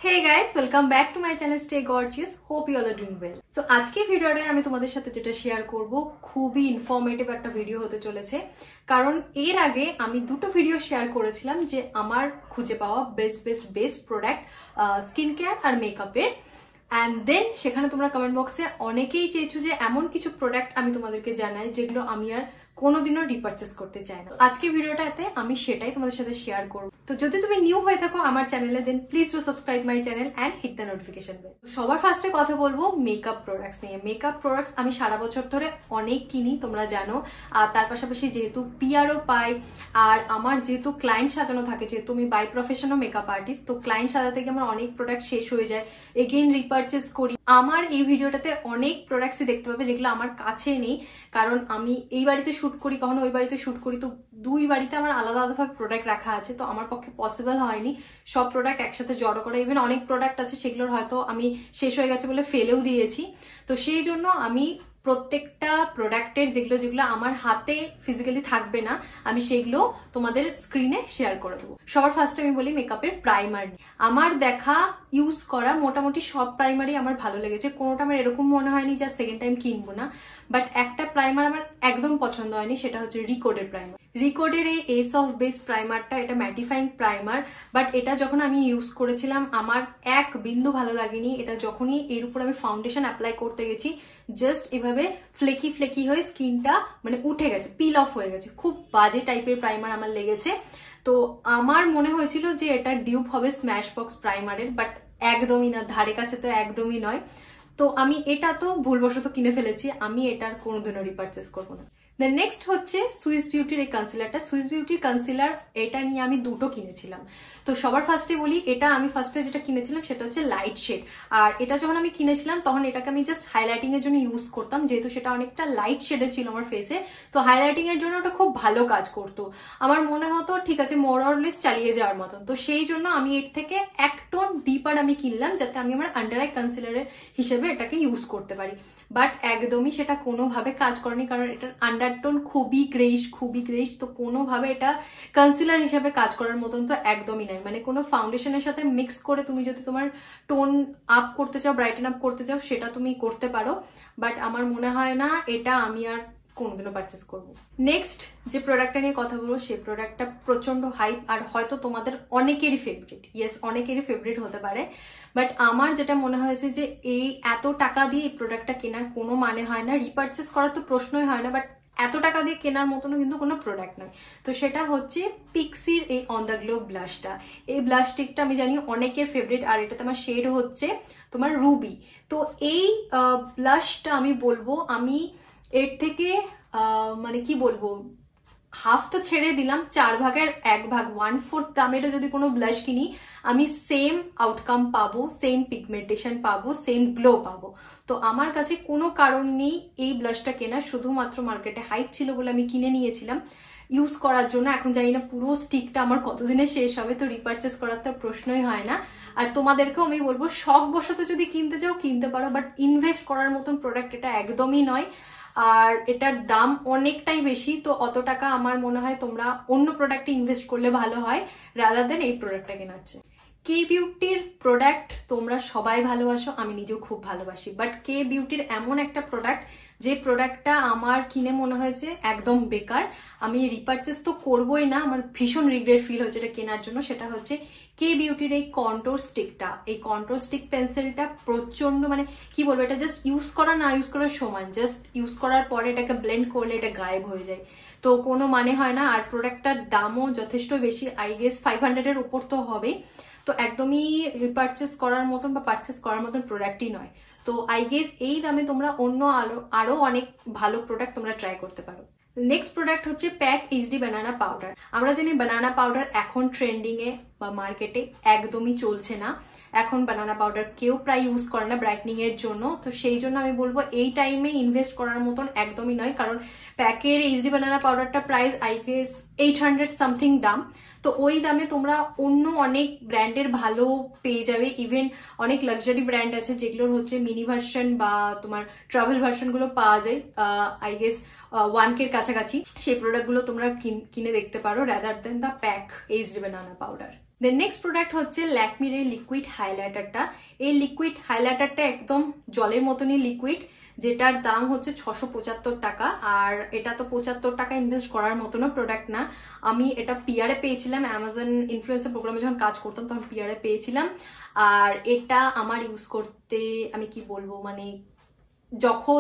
Hey guys, welcome back to my channel Stay Gorgeous. Hope you all are doing well. So আজকে ভিডিওতে আমি তোমাদের সাথে যেটা শেয়ার করব খুবই ইনফরমেটিভ একটা ভিডিও হতে চলেছে কারণ এর আগে আমি দুটো ভিডিও শেয়ার করেছিলাম যে আমার খুঁজে পাওয়া বেস্ট প্রোডাক্ট স্কিন কেয়ার আর মেকআপের অ্যান্ড দেন সেখানে তোমরা কমেন্ট বক্সে অনেকেই চেয়েছো যে এমন কিছু প্রোডাক্ট আমি তোমাদেরকে জানাই যেগুলো আমি আর কোনোদিনও রিপারচেস করতে চাই না। আজকে ভিডিওটাতে আমি সেটাই তোমাদের সাথে শেয়ার করব। তো যদি তুমি নিউ হয়ে থাকো আমার চ্যানেলে then please do subscribe my channel and hit the notification bell. সবার ফার্স্টে কথা বলবো মেকআপ প্রোডাক্টস নিয়ে। মেকআপ প্রোডাক্টস আমি সারা বছর ধরে অনেক কিনি, তোমরা জানো। আর তার পাশাপাশি যেহেতু পিআরও পাই আর আমার যেহেতু ক্লায়েন্ট সাজানো থাকে, যেহেতু আমি বাই প্রফেশনাল মেকআপ আর্টিস্ট, তো ক্লায়েন্ট সাজাতে গিয়ে আমার অনেক প্রোডাক্ট শেষ হয়ে যায়, এগেইন রিপারচেস করি। আমার এই ভিডিওটাতে অনেক প্রোডাক্টসই দেখতে পাবে যেগুলো আমার কাছে নেই, কারণ আমি এই বাড়িতে শুট করি, কখনো ওই বাড়িতে শুট করি, তো দুই বাড়িতে আমার আলাদা আলাদাভাবে প্রোডাক্ট রাখা আছে, তো আমার পক্ষে পসিবল হয়নি সব প্রোডাক্ট একসাথে জড়ো করা। ইভেন অনেক প্রোডাক্ট আছে সেগুলোর হয়তো আমি শেষ হয়ে গেছে বলে ফেলেও দিয়েছি। তো সেই জন্য আমি প্রত্যেকটা প্রোডাক্টের যেগুলো আমার হাতে ফিজিক্যালি থাকবে না, আমি সেগুলো তোমাদের স্ক্রিনে শেয়ার করে দেবো। সবার ফার্স্টে আমি বলি মেকআপের প্রাইমার। আমার দেখা ইউজ করা মোটামুটি সব প্রাইমারই আমার ভালো লেগেছে, কোনোটা আমার এরকম মনে হয়নি যা সেকেন্ড টাইম কিনবো না। বাট একটা প্রাইমার আমার একদম পছন্দ হয়নি, সেটা হচ্ছে রিকোডের প্রাইমার। রিকোডের এই এস অফ বেস প্রাইমারটা, এটা ম্যাটিফাইং প্রাইমার, বাট এটা যখন আমি ইউজ করেছিলাম আমার এক বিন্দু ভালো লাগেনি। এটা যখনই এর উপর আমি ফাউন্ডেশন অ্যাপ্লাই করতে গেছি, জাস্ট এভাবে ফ্লেকি হয়ে স্কিনটা মানে উঠে গেছে, পিল অফ হয়ে গেছে। খুব বাজে টাইপের প্রাইমার আমার লেগেছে। তো আমার মনে হয়েছিল যে এটা ডিউপ হবে স্ম্যাশ বক্স প্রাইমারের, বাট একদমই না, ধারে কাছে তো একদমই নয়। তো আমি এটা তো ভুলবশত কিনে ফেলেছি, আমি এটার কোনোদিনও রিপারচেস করবো না। দেন নেক্সট হচ্ছে সুইস বিউটির এই কনসিলারটা। সুইস বিউটির কনসিলার এটা নিয়ে আমি দুটো কিনেছিলাম। তো সবার ফার্স্টে বলি, এটা আমি ফার্স্টে যেটা কিনেছিলাম সেটা হচ্ছে লাইট শেড। আর এটা যখন আমি কিনেছিলাম তখন এটাকে আমি জাস্ট হাইলাইটিং এর জন্য ইউজ করতাম, যেহেতু সেটা অনেকটা লাইট শেডের ছিল আমার ফেসে। তো হাইলাইটিং এর জন্য ওটা খুব ভালো কাজ করতো, আমার মনে হতো ঠিক আছে মোর অর লেস চালিয়ে যাওয়ার মতন। তো সেই জন্য আমি এর থেকে এক টোন ডিপার আমি কিনলাম, যাতে আমি আমার আন্ডার আই কনসিলারের হিসেবে এটাকে ইউজ করতে পারি। বাট একদমই সেটা কোনোভাবে কাজ করেনি, কারণ এটার আন্ডারটোন খুবই গ্রেইশ, তো কোনোভাবে এটা কনসিলার হিসেবে কাজ করার মতন তো একদমই নাই। মানে কোনো ফাউন্ডেশনের সাথে মিক্স করে তুমি যদি তোমার টোন আপ করতে চাও, ব্রাইটেন আপ করতে চাও, সেটা তুমি করতে পারো। বাট আমার মনে হয় না এটা আমি আর কোনোদিনও পারচেস করবো। নেক্সট যে প্রোডাক্টটা নিয়ে কথা বলবো, সেই প্রোডাক্টটা প্রচন্ড হাইপ আর হয়তো তোমাদের অনেকেরই ফেভারিট। ইয়েস, অনেকেরই ফেভারিট হতে পারে, বাট আমার যেটা মনে হয়েছে যে এই এত টাকা দিয়ে এই প্রোডাক্টটা কেনার কোনো মানে হয় না, রিপারচেস করার তো প্রশ্নই হয় না, বাট এত টাকা দিয়ে কেনার মতনও কিন্তু কোনো প্রোডাক্ট নয়। তো সেটা হচ্ছে পিক্সির এই অন দ্য গ্লো ব্লাশটা। এই ব্লাশ স্টিকটা আমি জানি অনেকের ফেভারিট, আর এটাতে আমার শেড হচ্ছে তোমার রুবি। তো এই ব্লাশটা আমি বলবো আমি এর থেকে মানে কি বলবো, হাফ তো ছেড়ে দিলাম, 1/4 1/4 দামেরও যদি কোনো ব্লাশ কিনি আমি সেম আউটকাম পাবো, সেম পিগমেন্টেশন পাবো, সেম গ্লো পাবো। তো আমার কাছে কোনো কারণ নেই এই ব্লাশটা কেনার, শুধুমাত্র মার্কেটে হাইপ ছিল বলে আমি কিনে নিয়েছিলাম ইউজ করার জন্য। এখন জানি না পুরো স্টিকটা আমার কতদিনে শেষ হবে, তো রিপারচেস করার তো প্রশ্নই হয় না। আর তোমাদেরকেও আমি বলবো শখ বশত যদি কিনতে চাও কিনতে পারো, বাট ইনভেস্ট করার মতন প্রোডাক্ট এটা একদমই নয়। আর এটার দাম অনেকটাই বেশি, তো অত টাকা আমার মনে হয় তোমরা অন্য প্রোডাক্টে ইনভেস্ট করলে ভালো হয় রাদার দেন এই প্রোডাক্টটা কেনাচ্ছে। কে বিউটির প্রোডাক্ট তোমরা সবাই ভালোবাসো, আমি নিজেও খুব ভালোবাসি, বাট কে বিউটির এমন একটা প্রোডাক্ট যে প্রোডাক্টটা আমার কিনে মনে হয়েছে একদম বেকার, আমি রিপারচেস তো করবোই না, আমার ভীষণ রিগ্রেট ফিল হচ্ছে এটা কেনার জন্য। সেটা হচ্ছে কে বিউটির এই কন্ট্রোর স্টিকটা। এই কন্ট্রোর স্টিক পেন্সিলটা প্রচন্ড মানে কি বলবো, এটা জাস্ট ইউজ করা না ইউজ করার সমান। জাস্ট ইউজ করার পরে এটাকে ব্লেন্ড করলে এটা গায়েব হয়ে যায়, তো কোনো মানে হয় না। আর প্রোডাক্টটার দামও যথেষ্ট বেশি, আই গেস 500-এর উপর তো হবে। তো একদমই রিপারচেস করার মতন বা পারচেস করার মতন প্রোডাক্টই নয়। তো আই গেস এই দামে তোমরা অন্য আরো অনেক ভালো প্রোডাক্ট তোমরা ট্রাই করতে পারো। নেক্সট প্রোডাক্ট হচ্ছে প্যাক এইচডি বানানা পাউডার। আমরা জানি বানানা পাউডার এখন ট্রেন্ডিং এ বা মার্কেটে একদমই চলছে না, এখন বানানা পাউডার কেউ প্রায় ইউজ করে না ব্রাইটনিং এর জন্য। তো সেই জন্য আমি বলবো এই টাইমে ইনভেস্ট করার মতন একদমই নয়, কারণ প্যাকের এইচডি বানানা পাউডারটা প্রাইস আই গেস 800 সামথিং দাম। তো ওই দামে তোমরা অন্য অনেক ব্র্যান্ডের ভালো পেয়ে যাবে। ইভেন অনেক লাক্সারি ব্র্যান্ড আছে যেগুলোর হচ্ছে মিনি ভার্সন বা তোমার ট্রাভেল ভার্সন গুলো পাওয়া যায় আই গেস 1K কাছাকাছি। সেই প্রোডাক্টগুলো তোমরা কিনে দেখতে পারো rather than the pack HD banana powder. Then next product হচ্ছে ল্যাকমির এই লিকুইড হাইলাইটারটা। এই লিকুইড হাইলাইটারটা একদম জলের মতনই লিকুইড, যেটার দাম হচ্ছে 675 টাকা। আর এটা তো 75 টাকা ইনভেস্ট করার মতনও প্রোডাক্ট না। আমি এটা পিআরে পেয়েছিলাম, অ্যামাজন ইনফ্লুয়েন্সার প্রোগ্রামে যখন কাজ করতাম তখন পিআরে পেয়েছিলাম। আর এটা আমার ইউজ করতে আমি কি বলবো, মানে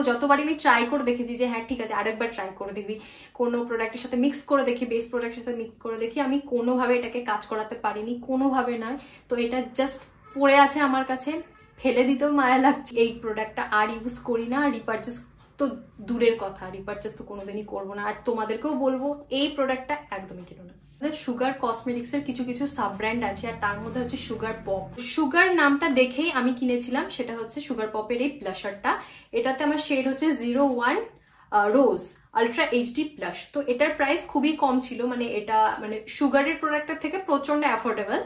যতবারই আমি ট্রাই করে দেখেছি যে হ্যাঁ ঠিক আছে আরেকবার ট্রাই করে দেখবি, কোনো প্রোডাক্টের সাথে মিক্স করে দেখি, বেস প্রোডাক্টের সাথে মিক্স করে দেখি, আমি কোনোভাবে এটাকে কাজ করাতে পারিনি, কোনোভাবে নয়। তো এটা জাস্ট পড়ে আছে আমার কাছে, ফেলে দিতেও মায়া লাগছে। এই প্রোডাক্টটা আর ইউজ করি না, রিপারচেস তো দূরের কথা, রিপারচেস তো কোনোদিনই করবো না। আর তোমাদেরকেও বলবো এই প্রোডাক্টটা একদমই কিনো না। সুগার কসমেটিক্স এর কিছু কিছু সাব ব্র্যান্ড আছে, আর তার মধ্যে হচ্ছে সুগার পপ। সুগার নামটা দেখেই আমি কিনেছিলাম, সেটা হচ্ছে সুগার পপের এই ব্লাশারটা। এটাতে আমার শেড হচ্ছে 01 রোজ আলট্রা এইচডি প্লাস। তো এটার প্রাইস খুবই কম ছিল, মানে এটা মানে সুগারের প্রোডাক্টের থেকে প্রচন্ড অ্যাফোর্ডেবল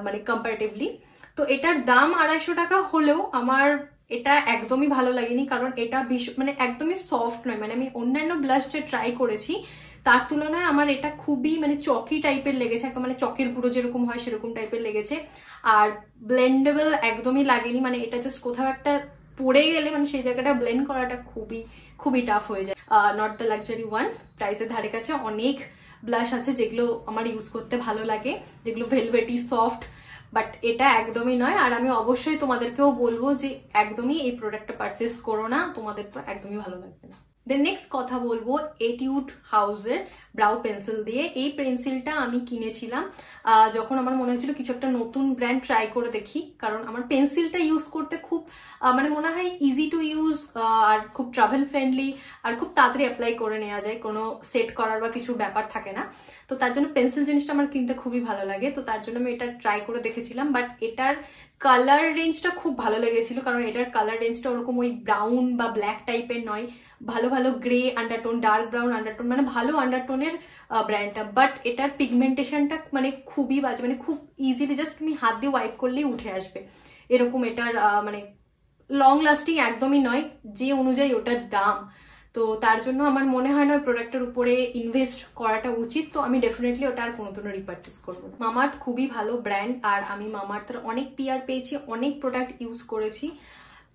মানে কম্পারেটিভলি। তো এটার দাম 250 টাকা হলেও আমার এটা একদমই ভালো লাগেনি, কারণ এটা মানে একদমই সফট নয়। মানে আমি অন্যান্য ব্লাশ যে ট্রাই করেছি তার তুলনায় আমার এটা খুবই মানে চকি টাইপের লেগেছে, একদম মানে চকের গুঁড়ো যেরকম হয় সেরকম টাইপের লেগেছে। আর ব্লেন্ডেবল একদমই লাগেনি, মানে এটা জাস্ট কোথাও একটা পড়ে গেলে মানে সেই জায়গাটা ব্লেন্ড করাটা খুবই টাফ হয়ে যায়। Not the luxury one. প্রাইসের ধারে কাছে অনেক ব্লাশ আছে যেগুলো আমার ইউজ করতে ভালো লাগে, যেগুলো ভেলভেটি সফট, বাট এটা একদমই নয়। আর আমি অবশ্যই তোমাদেরকেও বলবো যে একদমই এই প্রোডাক্টটা পারচেস করো না, তোমাদের তো একদমই ভালো লাগবে না। দেন নেক্সট কথা বলবো এটিউড হাউসের ব্রাউ পেন্সিল দিয়ে। এই পেন্সিলটা আমি কিনেছিলাম যখন আমার মনে হয়েছিল কিছু একটা নতুন ব্র্যান্ড ট্রাই করে দেখি, কারণ আমার পেন্সিলটা ইউজ করতে খুব মানে মনে হয় ইজি টু ইউজ, আর খুব ট্রাভেল ফ্রেন্ডলি, আর খুব তাড়াতাড়ি অ্যাপ্লাই করে নেওয়া যায়, কোনো সেট করার বা কিছু ব্যাপার থাকে না। তো তার জন্য পেন্সিল জিনিসটা আমার কিনতে খুবই ভালো লাগে। তো তার জন্য আমি এটা ট্রাই করে দেখেছিলাম, বাট এটার কালার রেঞ্জটা খুব ভালো লেগেছিল, কারণ এটার কালার রেঞ্জটা ওরকম ওই ব্রাউন বা ব্ল্যাক টাইপের নয়, ভালো ভালো grey undertone, dark brown undertone, মানে ভালো আন্ডারটোনের ব্র্যান্ডটা। বাট এটার পিগমেন্টেশনটা মানে খুবই বাজে, মানে খুব ইজিলি জাস্ট তুমি হাত দিয়ে ওয়াইপ করলেই উঠে আসবে এরকম। এটার মানে লং লাস্টিং একদমই নয়, যে অনুযায়ী ওটার দাম। তো তার জন্য আমার মনে হয় না ওই প্রোডাক্টের উপরে ইনভেস্ট করাটা উচিত। তো আমি ডেফিনেটলি ওটা আর কোনোদিনও রিপারচেস করবো না। মামাআর্থ খুবই ভালো ব্র্যান্ড, আর আমি মামাআর্থের অনেক পিআর পেয়েছি, অনেক প্রোডাক্ট ইউজ করেছি।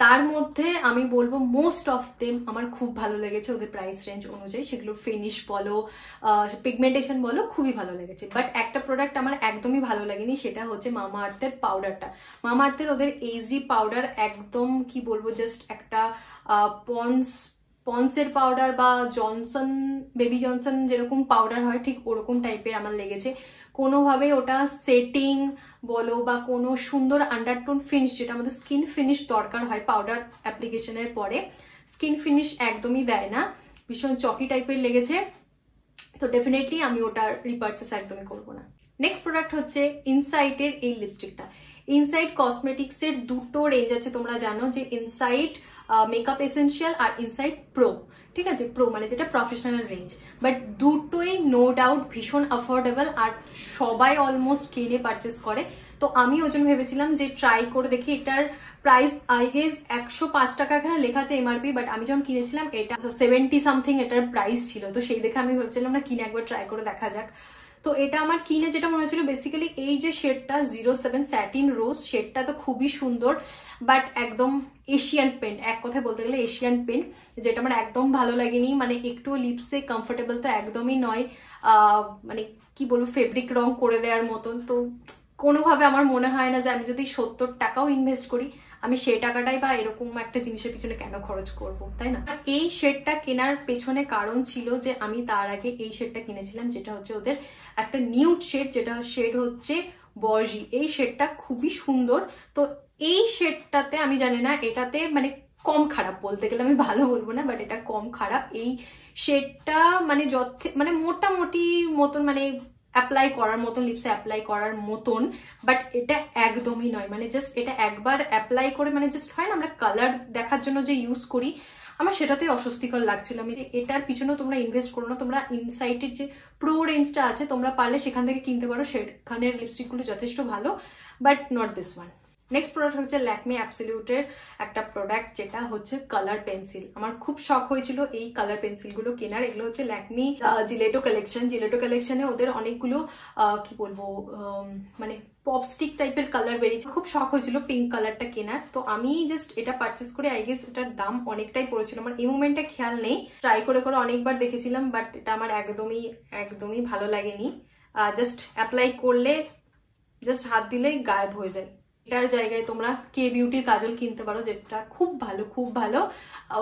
তার মধ্যে আমি বলবো মোস্ট অফ দেম আমার খুব ভালো লেগেছে ওদের প্রাইস রেঞ্জ অনুযায়ী, সেগুলো ফিনিশ বলো, পিগমেন্টেশন বলো, খুবই ভালো লেগেছে। বাট একটা প্রোডাক্ট আমার একদমই ভালো লাগেনি, সেটা হচ্ছে মামাআর্থের পাউডারটা। মামাআর্থের ওদের এইচডি পাউডার একদম কি বলবো, জাস্ট একটা পন্সের পাউডার বা জনসন, বেবি জনসন যেরকম পাউডার হয় ঠিক ওরকম টাইপের আমার লেগেছে। কোনোভাবে ওটা সেটিং বলো বা কোনো সুন্দর আন্ডারটোন ফিনিশ, যেটা আমাদের স্কিন ফিনিশ দরকার হয় পাউডার অ্যাপ্লিকেশনের পরে, স্কিন ফিনিশ একদমই দেয় না, ভীষণ চকি টাইপের লেগেছে। তো ডেফিনেটলি আমি ওটা রিপারচেস একদমই করবো না। নেক্সট প্রোডাক্ট হচ্ছে ইনসাইটের এই লিপস্টিকটা। ইনসাইট কসমেটিক্সের দুটো রেঞ্জ আছে, তোমরা জানো যে ইনসাইট মেকআপ এসেনশিয়াল আর ইনসাইট প্রো, ঠিক আছে? প্রো মানে যেটা প্রফেশনাল রেঞ্জ। বাট দুটোই নো ডাউট ভীষণ অ্যাফোর্ডেবল, আর সবাই অলমোস্ট কিনে পারচেস করে। তো আমি ওই জন্য ভেবেছিলাম যে ট্রাই করে দেখি। এটার প্রাইস আই গেস 105 টাকা এখানে লেখা আছে এমআরপি, বাট আমি যখন কিনেছিলাম এটা 70 সামথিং এটার প্রাইস ছিল। তো সেই দেখে আমি ভেবেছিলাম না কিনে একবার ট্রাই করে দেখা যাক। তো এটা আমার কিনে যেটা মনে হচ্ছিল বেসিক্যালি এই যে শেডটা 07 স্যাটিন রোজ, শেডটা তো খুবই সুন্দর, বাট একদম এশিয়ান পেন্ট, এক কথায় বলতে গেলে এশিয়ান পেন্ট, যেটা আমার একদম ভালো লাগেনি। মানে একটু লিপসে কমফোর্টেবল তো একদমই নয়, মানে কি বলবো ফেব্রিক রং করে দেওয়ার মতন। তো কোনোভাবে আমার মনে হয় না যে আমি যদি 70 টাকাও ইনভেস্ট করি আমি সেই টাকাটাই বা এরকম একটা জিনিসের পিছনে কেন খরচ করব, তাই না? আর এই শেডটা কেনার পেছনে কারণ ছিল যে আমি তার আগে এই শেডটা কিনেছিলাম, যেটা হচ্ছে ওদের একটা নিউড শেড, যেটা শেড হচ্ছে বর্জি। এই শেডটা খুবই সুন্দর। তো এই শেডটাতে আমি জানি না এটাতে মানে কম খারাপ, বলতে গেলে আমি ভালো বলবো না, বাট এটা কম খারাপ। এই শেডটা মানে মানে মোটামুটি মতন, মানে অ্যাপ্লাই করার মতন, লিপসে অ্যাপ্লাই করার মতন, বাট এটা একদমই নয়। মানে জাস্ট এটা একবার অ্যাপ্লাই করে মানে জাস্ট হয় না আমরা কালার দেখার জন্য যে ইউজ করি, আমার সেটাতেই অস্বস্তিকর লাগছিল। আমি এটার পিছনেও তোমরা ইনভেস্ট করো না, তোমরা ইনসাইটের যে প্রো রেঞ্জটা আছে তোমরা পারলে সেখান থেকে কিনতে পারো, সেখানের লিপস্টিকগুলো যথেষ্ট ভালো, but not this one. Next product হচ্ছে ল্যাকমি অ্যাবসলিউটের একটা প্রোডাক্ট, যেটা হচ্ছে কালার পেন্সিল। আমার খুব শখ হয়েছিল এই কালার পেন্সিলগুলো কেনার। এগুলো হচ্ছে ল্যাকমি জিলেটো কালেকশন। জিলেটো কালেকশনে ওদের অনেকগুলো কি বলবো মানে পপস্টিক টাইপের কালার বেরিয়েছে। খুব শখ হয়েছিল পিঙ্ক কালারটা কেনার, তো আমি জাস্ট এটা পারচেস করে আই গেস এটার দাম অনেকটাই পড়েছিল। আমার এই মোমেন্টে খেয়াল নেই, ট্রাই করে করে অনেকবার দেখেছিলাম, বাট এটা আমার একদমই ভালো লাগেনি। জাস্ট অ্যাপ্লাই করলে জাস্ট হাত দিলেই গায়েব হয়ে যায়। এটার জায়গায় তোমরা কে বিউটির কাজল কিনতে পারো, যেটা খুব ভালো।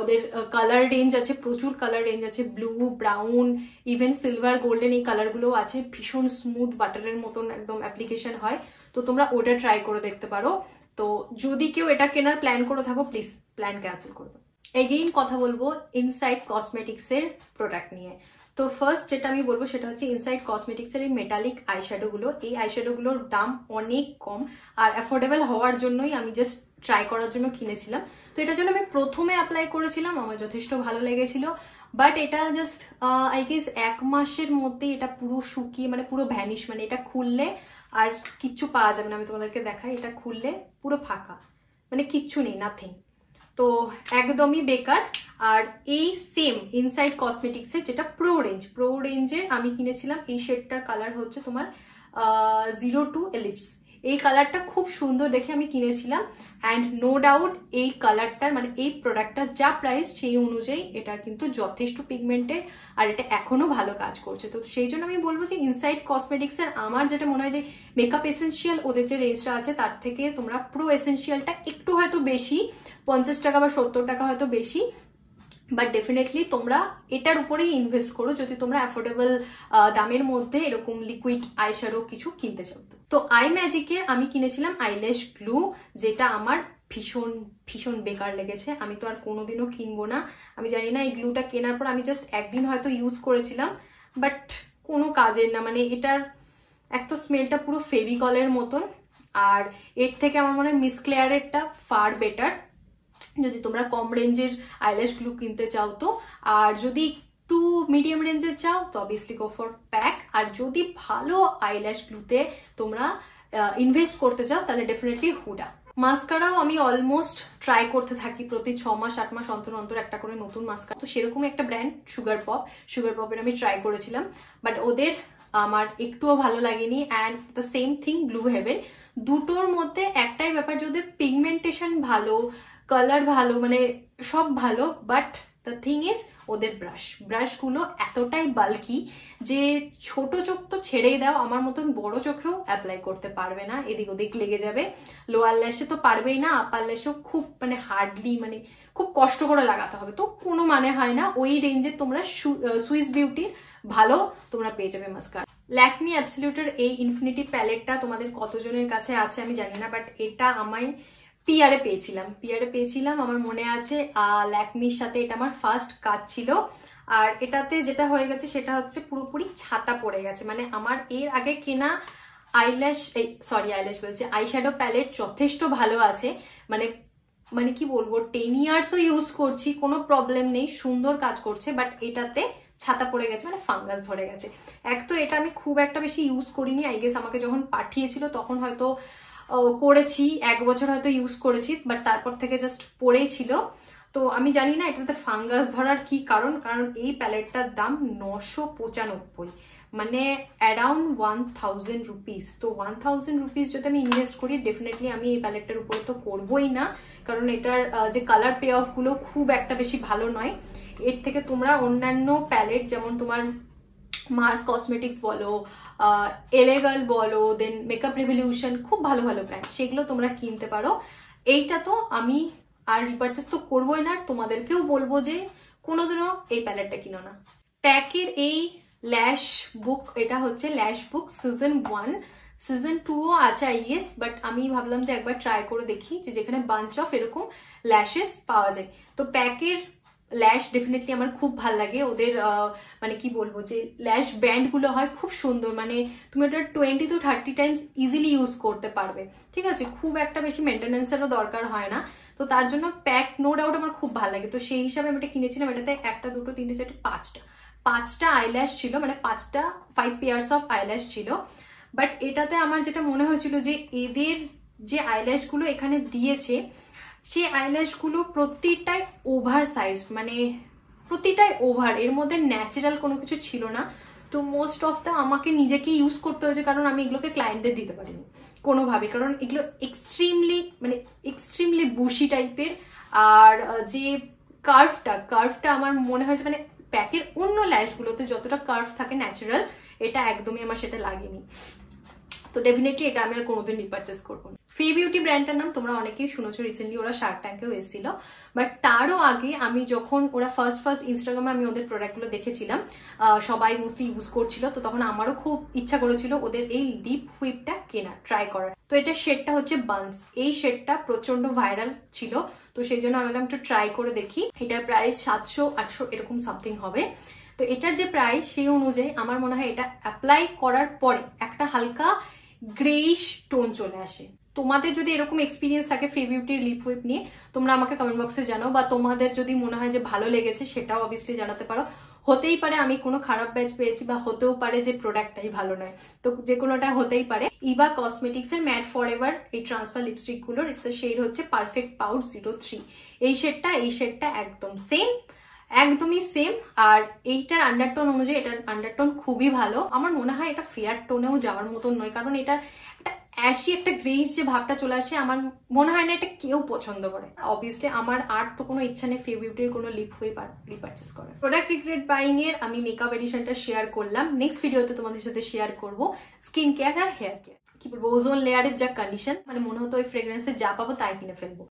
ওদের কালার রেঞ্জ আছে, প্রচুর কালার রেঞ্জ আছে, blue, brown, even silver, golden, এই কালারগুলো আছে। ভীষণ স্মুথ বাটারের মতন একদম অ্যাপ্লিকেশন হয়, তো তোমরা ওটা ট্রাই করে দেখতে পারো। তো যদি কেউ এটা কেনার প্ল্যান করে থাকো, প্লিজ প্ল্যান ক্যান্সেল করবে। এগেইন কথা বলবো ইনসাইড কসমেটিক্সের প্রোডাক্ট নিয়ে। তো ফার্স্ট যেটা আমি বলবো সেটা হচ্ছে ইনসাইড কসমেটিক্সের এই মেটালিক আইশ্যাডোগুলো। এই আইশ্যাডোগুলোর দাম অনেক কম আর অ্যাফোর্ডেবল হওয়ার জন্যই আমি জাস্ট ট্রাই করার জন্য কিনেছিলাম। তো এটার জন্য আমি প্রথমে অ্যাপ্লাই করেছিলাম, আমার যথেষ্ট ভালো লেগেছিল। বাট এটা জাস্ট আই গেস 1 মাসের মধ্যে এটা পুরো শুকিয়ে মানে পুরো ভ্যানিশ, মানে এটা খুললে আর কিচ্ছু পাওয়া যাবে না। আমি তোমাদেরকে দেখাই, এটা খুললে পুরো ফাঁকা, মানে কিচ্ছু নেই, নাথিং। তো একদমই বেকার। আর এই সেম ইনসাইড কসমেটিক্সের যেটা প্রো রেঞ্জের আমি কিনেছিলাম, এই শেডটার কালার হচ্ছে তোমার 02 এলিপস। এই কালারটা খুব সুন্দর দেখে আমি কিনেছিলাম। অ্যান্ড নো ডাউট এই কালারটার মানে এই প্রোডাক্টটার যা প্রাইস সেই অনুযায়ী এটার কিন্তু যথেষ্ট পিগমেন্টেড আর এটা এখনো ভালো কাজ করছে। তো সেই জন্য আমি বলবো যে ইনসাইড কসমেটিক্সের আমার যেটা মনে হয় যে মেকআপ এসেন্সিয়াল ওদের যে রেঞ্জটা আছে তার থেকে তোমরা প্রো এসেন্সিয়ালটা একটু হয়তো বেশি, 50 টাকা বা 70 টাকা হয়তো বেশি, বাট ডেফিনেটলি তোমরা এটার উপরেই ইনভেস্ট করো যদি তোমরা অ্যাফোর্ডেবল দামের মধ্যে এরকম লিকুইড আইশ্যাডো কিছু কিনতে চাও। তো আই ম্যাজিকের আমি কিনেছিলাম আইল্যাশ গ্লু, যেটা আমার ভীষণ বেকার লেগেছে। আমি তো আর কোনোদিনও কিনবো না। আমি জানি না এই গ্লুটা কেনার পর আমি জাস্ট একদিন হয়তো ইউজ করেছিলাম, বাট কোনো কাজের না। মানে এটার এক তো স্মেলটা পুরো ফেভিকলের মতন, আর এর থেকে আমার মনে হয় মিস ক্লেয়ারেরটা ফার বেটার যদি তোমরা কম রেঞ্জের আইল্যাশ গ্লু কিনতে চাও তো। আর যদি একটু মিডিয়াম রেঞ্জের চাও তো অবভিয়াসলি গো ফর প্যাক। আর যদি ভালো আইল্যাশ গ্লুতে তোমরা ইনভেস্ট করতে চাও তাহলে ডেফিনেটলি হুডা। মাস্কারাও আমি অলমোস্ট ট্রাই করতে থাকি, প্রতি 6 মাস 8 মাস অন্তর অন্তর একটা করে নতুন মাস্কারা। তো সেরকম একটা ব্র্যান্ড সুগার পপের আমি ট্রাই করেছিলাম, বাট ওদের আমার একটুও ভালো লাগেনি। And the same thing blue heaven. দুটোর মধ্যে একটাই ব্যাপার যে ওদের পিগমেন্টেশন ভালো, কালার ভালো, মানে সব ভালো, বাট দ্য থিং ইজ ওদের ব্রাশগুলো এতটাই বাল্কি যে ছোট চোখ তো ছেড়েই দাও, আমার মতন বড় চোখেও অ্যাপ্লাই করতে পারবে না, এদিক ওদিক লেগে যাবে। লোয়ার ল্যাশে তো পারবেই না, আপার ল্যাশেও খুব মানে হার্ডলি মানে খুব কষ্ট করে লাগাতে হবে, তো কোনো মানে হয় না। ওই রেঞ্জে তোমরা সুইস বিউটির ভালো তোমরা পেয়ে যাবে মাস্কারা। ল্যাকমি অ্যাবসলিউটের এই ইনফিনিটি প্যালেটটা তোমাদের কতজনের কাছে আছে আমি জানি না, বাট এটা আমায় পিয়ারে পেয়েছিলাম আমার মনে আছে। ল্যাকমির সাথে এটা আমার ফার্স্ট কাজ ছিল। আর এটাতে যেটা হয়ে গেছে সেটা হচ্ছে পুরোপুরি ছাতা পড়ে গেছে। মানে আমার এর আগে কেনা আইল্যাশ বলছি আইশ্যাডো প্যালেট যথেষ্ট ভালো আছে, মানে কি বলবো 10 ইয়ার্সও ইউজ করছি, কোনো প্রবলেম নেই, সুন্দর কাজ করছে। বাট এটাতে ছাতা পড়ে গেছে, মানে ফাঙ্গাস ধরে গেছে। এক তো এটা আমি খুব একটা বেশি ইউজ করিনি, আই গেস আমাকে যখন পাঠিয়েছিল তখন হয়তো করেছি, 1 বছর হয়তো ইউজ করেছি, বাট তারপর থেকে জাস্ট পড়েই ছিল। তো আমি জানি না এটাতে ফাঙ্গাস ধরার কি কারণ এই প্যালেটটার দাম 995, মানে অ্যারাউন্ড 1000 রুপিস। তো 1000 রুপিস যদি আমি ইনভেস্ট করি ডেফিনেটলি আমি এই প্যালেটটার উপরে তো করবোই না, কারণ এটার যে কালার পে অফগুলো খুব একটা বেশি ভালো নয়। এর থেকে তোমরা অন্যান্য প্যালেট যেমন তোমার মার্স কসমেটিক্স বলো, এলেগাল বলো, দেন মেকআপ রেভলিউশন, খুব ভালো ব্র্যান্ড, সেগুলো তোমরা কিনতে পারো। এইটা তো আমি আর রিপারচেস তো করবোই না, তোমাদেরকেও বলবো যে কোনোদিনও এই প্যালেটটা কিনো না। প্যাকের এই ল্যাশ বুক, এটা হচ্ছে ল্যাশ বুক সিজন 1, সিজন 2ও আছে আই গেস, বাট আমি ভাবলাম যে একবার ট্রাই করে দেখি যে যেখানে বাঞ্চ অফ এরকম ল্যাশেস পাওয়া যায়। তো প্যাকের ল্যাশ ডেফিনেটলি আমার খুব ভাল লাগে। ওদের মানে কি বলবো যে ল্যাশ ব্যান্ডগুলো হয় খুব সুন্দর, মানে তুমি ওটা 20 to 30 টাইমস ইজিলি ইউজ করতে পারবে, ঠিক আছে, খুব একটা বেশি মেনটেন্যান্সেরও দরকার হয় না। তো তার জন্য প্যাক নো ডাউট আমার খুব ভালো লাগে। তো সেই হিসাবে আমি এটা কিনেছিলাম। এটাতে 1 2 3 4 5টা আইল্যাশ ছিল, মানে 5 পেয়ার্স অফ আইল্যাশ ছিল। বাট এটাতে আমার যেটা মনে হয়েছিল যে এদের যে আইল্যাশগুলো এখানে দিয়েছে সেই আইল্যাশগুলো প্রতিটাই ওভার সাইজ, মানে প্রতিটাই ওভার, এর মধ্যে ন্যাচারাল কোনো কিছু ছিল না। তো মোস্ট অফ দ্য আমাকে নিজেকে ইউজ করতে হয়েছে, কারণ আমি এগুলোকে ক্লায়েন্টদের দিতে পারিনি কোনোভাবে, কারণ এগুলো এক্সট্রিমলি বুশি টাইপের। আর যে কার্ভটা আমার মনে হয়েছে মানে প্যাকের অন্য ল্যাশগুলোতে যতটা কার্ভ থাকে ন্যাচারাল, এটা একদমই আমার সেটা লাগেনি। তো ডেফিনেটলি এটা আমি আর কোনোদিন রিপারচেস করবো না। ফে বিউটি ব্র্যান্ডটার নাম তোমরা অনেকেই শুনেছো, রিসেন্টলি ওরা শার্ক ট্যাঙ্কেও এসেছিল। বাট তারও আগে আমি যখন ওরা ফার্স্ট ইনস্টাগ্রামে আমি ওদের প্রোডাক্টগুলো দেখেছিলাম, সবাই মোস্টলি ইউজ করছিল, তো তখন আমারও খুব ইচ্ছা করেছিল ওদের এই লিপ হুইপটা ট্রাই করার। তো এটার শেডটা হচ্ছে বান্স, এই শেডটা প্রচন্ড ভাইরাল ছিল, তো সেই জন্য আমি একটু ট্রাই করে দেখি। এটার প্রাইস 700-800 এরকম সামথিং হবে। তো এটার যে প্রাইস সেই অনুযায়ী আমার মনে হয় এটা অ্যাপ্লাই করার পরে একটা হালকা গ্রেইশ টোন চলে আসে। তোমাদের যদি এরকম এক্সপিরিয়েন্স থাকে ফে বিউটির লিপ হুইপ নিয়ে, তোমরা আমাকে কমেন্ট বক্সে জানাও, বা তোমাদের যদি মনে হয় যে ভালো লেগেছে সেটাও অবভিয়াসলি জানাতে পারো। হতেই পারে আমি কোনো খারাপ ব্যাচ পেয়েছি, বা হতেও পারে যে প্রোডাক্টটাই ভালো নয়, তো যে কোনোটা হতেই পারে। ইভা কসমেটিক্স এর ম্যাট ফরএভার এই ট্রান্সফার লিপস্টিক গুলোর শেড হচ্ছে পারফেক্ট পাউড 03। এই শেডটা একদমই সেম। আর এইটার আন্ডারটোন অনুযায়ী এটার আন্ডারটোন খুবই ভালো। আমার মনে হয় এটা ফেয়ার টোনেও যাওয়ার মতন নয়, কারণ এটা একটা অ্যাশি একটা গ্রেস যে ভাবটা চলে আসে, আমার মনে হয় না এটা কেউ পছন্দ করে। অবভিয়াসলি আমার আর তো কোনো ইচ্ছা নেই ফে বিউটির কোনো লিপ হুইপ রিপারচেস করার। প্রোডাক্ট রিগ্রেট বাইং এর আমি মেকআপ এডিশনটা শেয়ার করলাম, নেক্সট ভিডিওতে তোমাদের সাথে শেয়ার করব স্কিন কেয়ার আর হেয়ার কেয়ার। কি বলবো, ওজোন লেয়ারের যা কন্ডিশন, মানে মনে হতো ওই ফ্রেগ্রেন্সে যা পাবো তাই কিনে ফেলবো।